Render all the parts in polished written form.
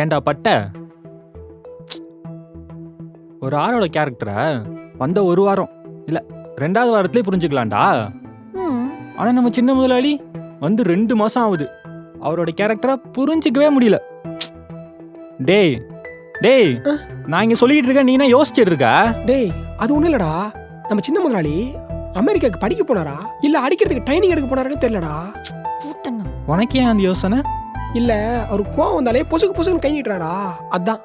ஏன்டா பட்ட ஒரு ஆளோட கேரக்டரை வந்த ஒரு வாரம் இல்ல 2வது வாரத்திலே புரிஞ்சுக்கலாம்டா. ஆனா நம்ம சின்ன முதலாளி வந்து 2 மாசம் ஆகுது, அவரோட கேரக்டரை புரிஞ்சிக்கவே முடியல. டேய் டேய் நான் இங்க சொல்லிட்டு இருக்கேன், நீ என்ன யோசிச்சுட்டு இருக்க? டேய் அது ஒண்ணும் இல்லடா, நம்ம சின்ன முதலாளி அமெரிக்காக்கு படிக்க போனாரா இல்ல அடிக்கிறதுக்கு ட்ரைனிங் எடுக்க போனாரான்னு தெரியலடா. உனக்கு ஏன் அந்த யோசனை? இல்ல அவர் கோவம் வந்தாலே பொசுக்கு பொசுக்குன்னு கை நீட்டுறாரா, அதான்.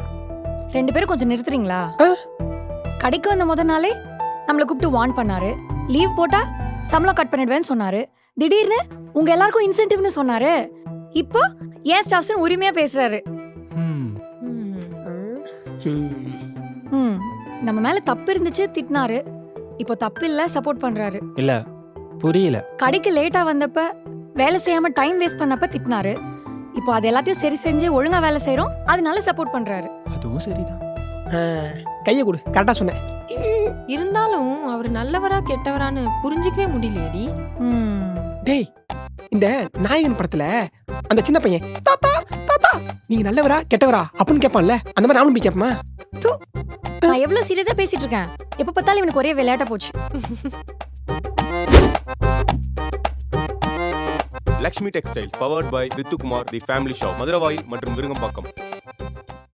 2 பேரும் கொஞ்சம் நிறுத்துறீங்களா? கடைக்கு வந்த முத நாளே நம்மளை கூப்பிட்டு வார்ன் பண்ணாரு. லீவ் போட்டா சம்பளம் கட் பண்ணிடுவேன்னு சொன்னாரு. திடீர்னு உங்க எல்லாருக்கும் இன்சென்டிவ்னு சொன்னாரு. இப்போ ஏன் ஸ்டாஃப்ஸ் உரிமையா பேசுறாரு. நம்ம மேல தப்பு இருந்துச்சு திட்டினாரு, இப்போ தப்பு இல்ல சப்போர்ட் பண்றாரு. இல்ல புரியல. கடைக்கு லேட்டா வந்தப்ப வேலை செய்யாம டைம் வேஸ்ட் பண்ணப்ப திட்டினாரு. இப்போ அது எல்லாத்தையும் சரி செஞ்சு ஒழுங்கா வேலை செய்யறோம், அதனால சப்போர்ட் பண்றாரு. அதுவும் சரிதான். கையை கொடு, கரெக்டா சொன்னேன். இருந்தாலும் அவர் நல்லவரா கெட்டவரான்னு புரிஞ்சிக்கவே முடியலையேடி. டேய் இந்த நாயகன் படத்துல அந்த சின்ன பையன் தாத்தா தாத்தா நீங்க நல்லவரா கெட்டவரா அப்படின்னு கேட்பான்ல, அந்த மாதிரி நானும் போய் கேட்பமா? நான் எவ்வளவு சீரியஸா பேசிட்டு இருக்கேன், எப்ப பார்த்தாலும் இவனுக்கு ஒரே விளையாட்டா போச்சு. Lakshmi textiles powered by Rithukumar the family shop, Maduravoyal மற்றும் விருங்கம்பாக்கம்.